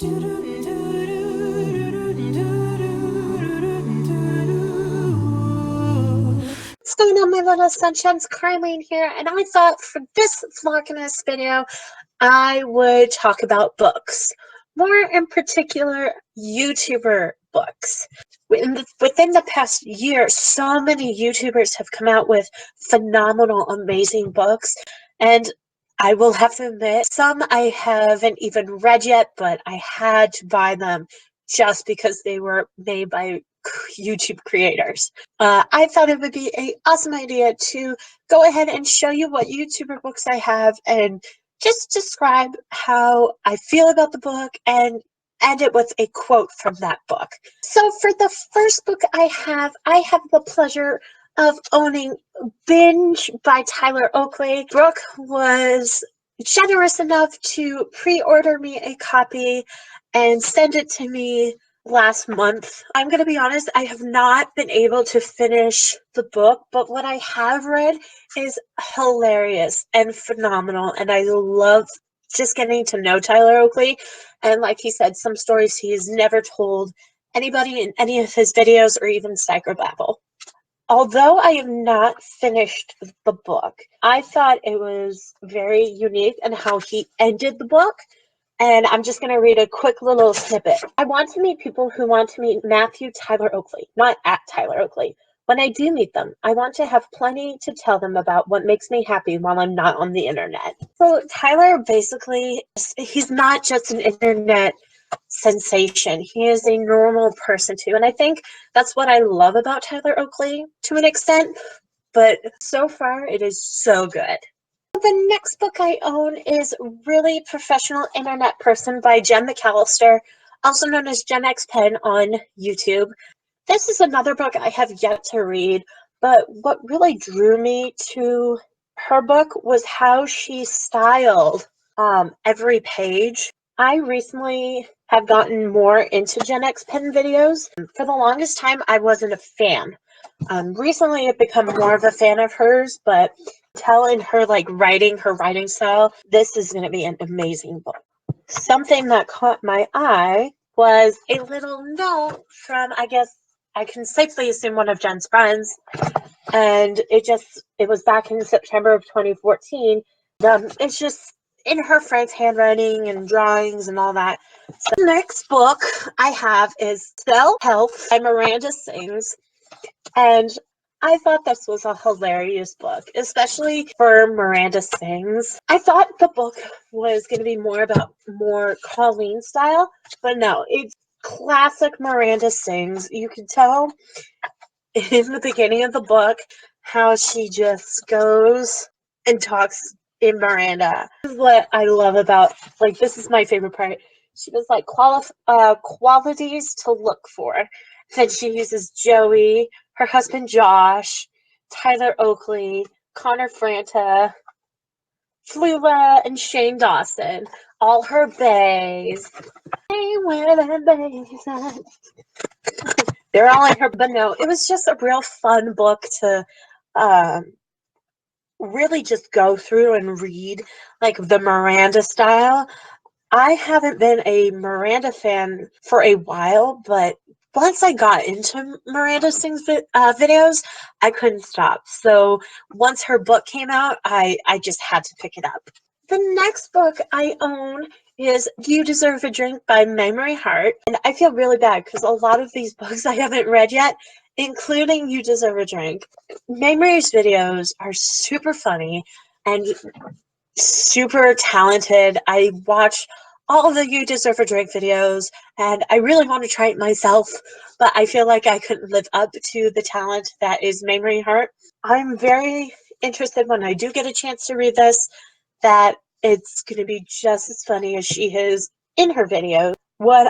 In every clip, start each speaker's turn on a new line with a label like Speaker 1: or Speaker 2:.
Speaker 1: What's going on, my little sunshines? Carleen here, and I thought for this Vlogmas video I would talk about books, more in particular YouTuber books. Within the past year, so many YouTubers have come out with phenomenal, amazing books, and I will have to admit, some I haven't even read yet, but I had to buy them just because they were made by YouTube creators. I thought it would be an awesome idea to go ahead and show you what YouTuber books I have and just describe how I feel about the book and end it with a quote from that book. So for the first book I have the pleasure of owning Binge by Tyler Oakley. Brooke was generous enough to pre-order me a copy and send it to me last month. I'm going to be honest, I have not been able to finish the book, but what I have read is hilarious and phenomenal, and I love just getting to know Tyler Oakley. And like he said, some stories he's never told anybody in any of his videos or even Psychobabble. Although I have not finished the book, I thought it was very unique in how he ended the book. And I'm just going to read a quick little snippet. I want to meet people who want to meet Matthew Tyler Oakley, not at Tyler Oakley. When I do meet them, I want to have plenty to tell them about what makes me happy while I'm not on the internet. So Tyler basically, he's not just an internet sensation. He is a normal person too. And I think that's what I love about Tyler Oakley to an extent. But so far, it is so good. The next book I own is Really Professional Internet Person by Jen McAllister, also known as Gen X Pen on YouTube. This is another book I have yet to read, but what really drew me to her book was how she styled every page. I recently have gotten more into Gen X Pen videos. For the longest time, I wasn't a fan. Recently, I've become more of a fan of hers, but tell in her her writing style, this is going to be an amazing book. Something that caught my eye was a little note from, I guess I can safely assume, one of Jen's friends, and it was back in September of 2014. It's just in her friend's handwriting and drawings and all that. So the next book I have is Self Health by Miranda Sings, and I thought this was a hilarious book, especially for Miranda Sings. I thought the book was going to be more Colleen style, but no, it's classic Miranda Sings. You can tell in the beginning of the book how she just goes and talks in Miranda. This is what I love about, this is my favorite part. She was like, qualities to look for. Then she uses Joey, her husband Josh, Tyler Oakley, Connor Franta, Flula, and Shane Dawson. All her bays. Hey, where the bays at? They're all in her, but no, it was just a real fun book to really just go through and read, the Miranda style. I haven't been a Miranda fan for a while, but once I got into Miranda Sings videos, I couldn't stop. So once her book came out, I just had to pick it up. The next book I own is You Deserve a Drink by Memory Heart. And I feel really bad because a lot of these books I haven't read yet, including You Deserve a Drink. Memory's videos are super funny and super talented. I watch all of the You Deserve a Drink videos, and I really want to try it myself, but I feel like I couldn't live up to the talent that is Memory Heart. I'm very interested when I do get a chance to read this, that it's going to be just as funny as she is in her videos. As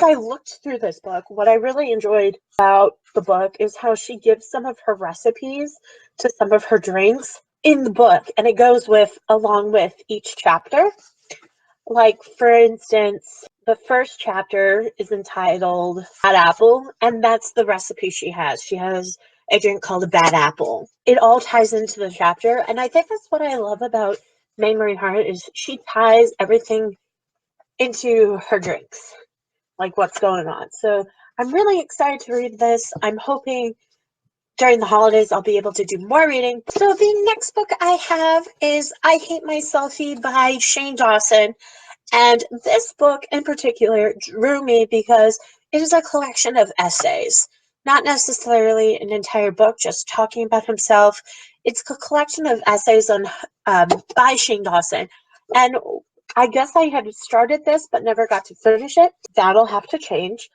Speaker 1: I looked through this book, what I really enjoyed about the book is how she gives some of her recipes to some of her drinks in the book, and it goes along with each chapter. Like, for instance, the first chapter is entitled Bad Apple, and that's the recipe she has. She has a drink called a Bad Apple. It all ties into the chapter, and I think that's what I love about Memory Heart is she ties everything into her drinks, like what's going on. So I'm really excited to read this. I'm hoping during the holidays I'll be able to do more reading. So the next book I have is I Hate My Selfie by Shane Dawson. And this book in particular drew me because it is a collection of essays, not necessarily an entire book just talking about himself. It's a collection of essays on by Shane Dawson. And I guess I had started this but never got to finish it. That'll have to change.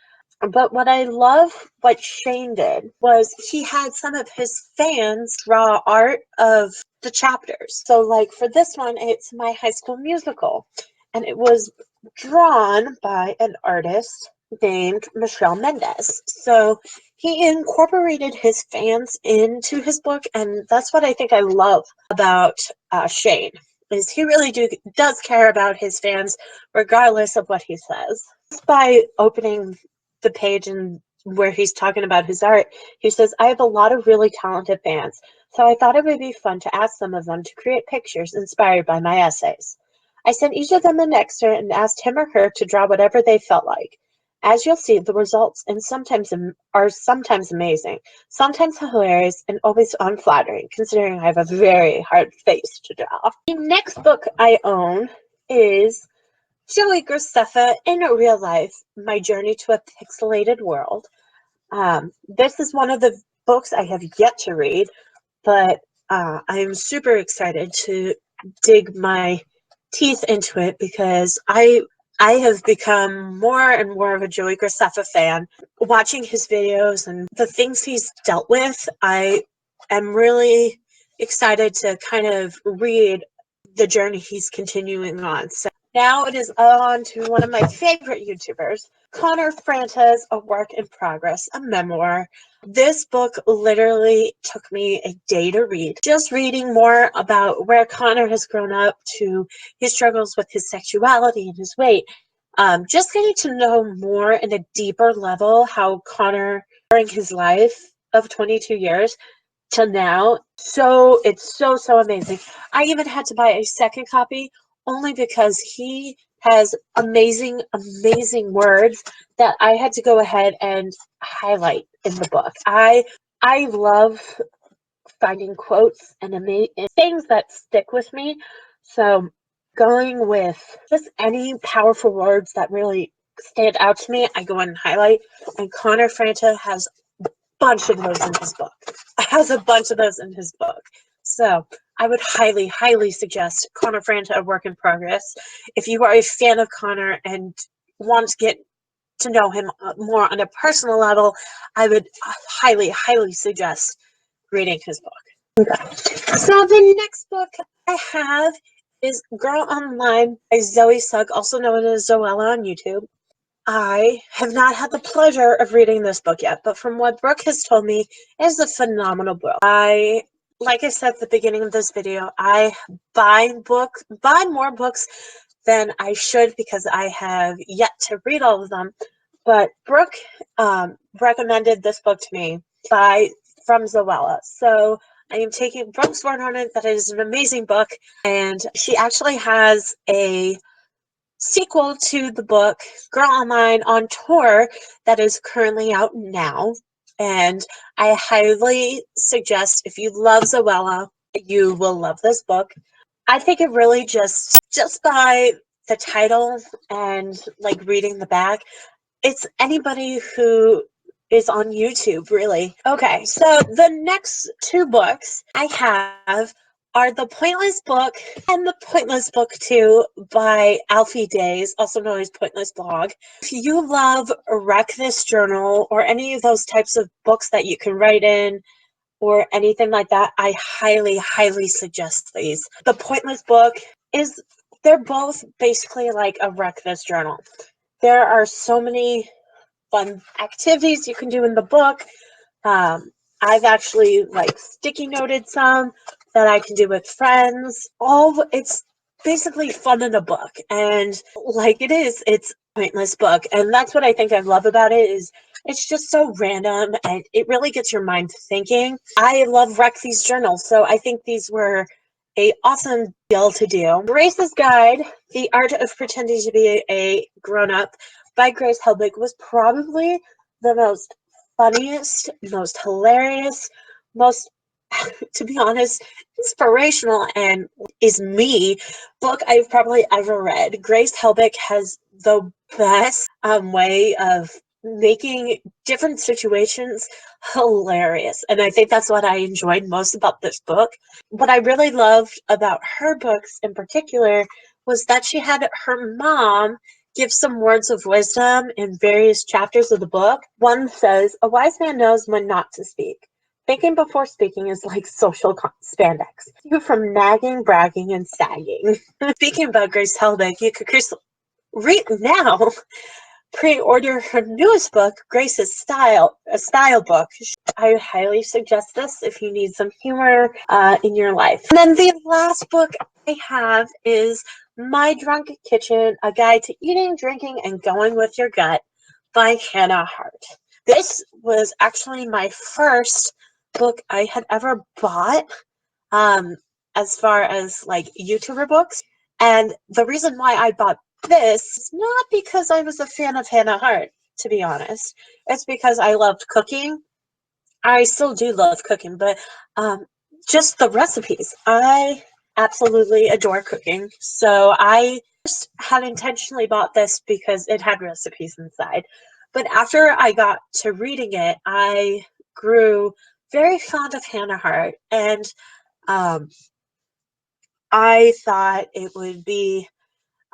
Speaker 1: But what I love what Shane did was he had some of his fans draw art of the chapters. So like for this one, it's My High School Musical. And it was drawn by an artist named Michelle Mendez. So he incorporated his fans into his book, and that's what I think I love about Shane, is he really does care about his fans regardless of what he says. Just by opening the page and where he's talking about his art, he says, I have a lot of really talented fans, so I thought it would be fun to ask some of them to create pictures inspired by my essays. I sent each of them an excerpt and asked him or her to draw whatever they felt like. As you'll see, the results are sometimes amazing, sometimes hilarious, and always unflattering, considering I have a very hard face to draw. The next book I own is Joey Graceffa in Real Life, My Journey to a Pixelated World. This is one of the books I have yet to read, but I am super excited to dig my teeth into it because I have become more and more of a Joey Graceffa fan. Watching his videos and the things he's dealt with, I am really excited to kind of read the journey he's continuing on. So now it is on to one of my favorite YouTubers, Connor Franta's A Work in Progress, a memoir. This book literally took me a day to read. Just reading more about where Connor has grown up to his struggles with his sexuality and his weight. Just getting to know more in a deeper level how Connor, during his life of 22 years, to now. So it's so amazing. I even had to buy a second copy only because he has amazing words that I had to go ahead and highlight in the book. I love finding quotes and things that stick with me. So going with just any powerful words that really stand out to me, I go in and highlight. And Connor Franta has bunch of those in his book. Has a bunch of those in his book. So I would highly suggest Connor Franta, A Work in Progress. If you are a fan of Connor and want to get to know him more on a personal level, I would highly suggest reading his book. Okay. So the next book I have is Girl Online by Zoe Sugg, also known as Zoella on YouTube. I have not had the pleasure of reading this book yet, but from what Brooke has told me, it is a phenomenal book. Like I said at the beginning of this video, I buy more books than I should because I have yet to read all of them. But Brooke recommended this book to me from Zoella. So I am taking Brooke's word on it that it is an amazing book, and she actually has a sequel to the book Girl Online on Tour that is currently out now, and I highly suggest if you love Zoella, you will love this book. I think it really just by the title and like reading the back, it's anybody who is on YouTube, really. Okay, so the next two books I have are The Pointless Book and The Pointless Book 2 by Alfie Days, also known as Pointless Blog. If you love Wreck This Journal or any of those types of books that you can write in or anything like that, I highly suggest these. The Pointless Book they're both basically like a Wreck This Journal. There are so many fun activities you can do in the book. I've actually like sticky noted some that I can do with friends. It's basically fun in a book, and like it's a pointless book, and that's what I think I love about it is it's just so random and it really gets your mind thinking. I love Wreck These Journals, so I think these were a awesome deal to do. Grace's Guide, The Art of Pretending to be a Grown-Up by Grace Helbig was probably the most funniest, most hilarious, most, to be honest, inspirational and is me book I've probably ever read. Grace Helbig has the best way of making different situations hilarious. And I think that's what I enjoyed most about this book. What I really loved about her books in particular was that she had her mom give some words of wisdom in various chapters of the book. One says, "A wise man knows when not to speak. Thinking before speaking is like social spandex. You from nagging, bragging, and sagging." Speaking about Grace Helbig, you could read now. Pre-order her newest book, Grace's Style, a style book. I highly suggest this if you need some humor in your life. And then the last book I have is My Drunk Kitchen, A Guide to Eating, Drinking, and Going with Your Gut by Hannah Hart. This was actually my first book I had ever bought as far as like YouTuber books. And the reason why I bought this is not because I was a fan of Hannah Hart, to be honest. It's because I loved cooking. I still do love cooking, but just the recipes. I absolutely adore cooking. So I just had intentionally bought this because it had recipes inside. But after I got to reading it, I grew very fond of Hannah Hart, and um, I thought it would be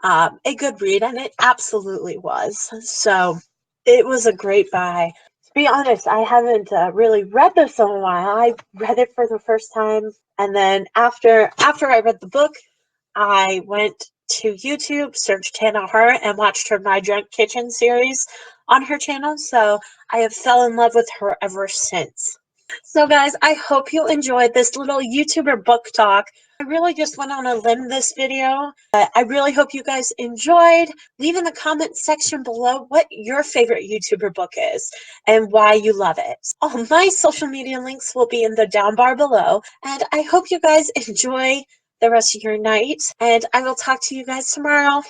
Speaker 1: a good read, and it absolutely was. So it was a great buy. To be honest, I haven't really read this in a while. I read it for the first time, and then after I read the book, I went to YouTube, searched Hannah Hart, and watched her My Drunk Kitchen series on her channel. So I have fell in love with her ever since. So guys, I hope you enjoyed this little YouTuber book talk. I really just went on a limb this video. I really hope you guys enjoyed. Leave in the comment section below what your favorite YouTuber book is and why you love it. All my social media links will be in the down bar below. And I hope you guys enjoy the rest of your night. And I will talk to you guys tomorrow.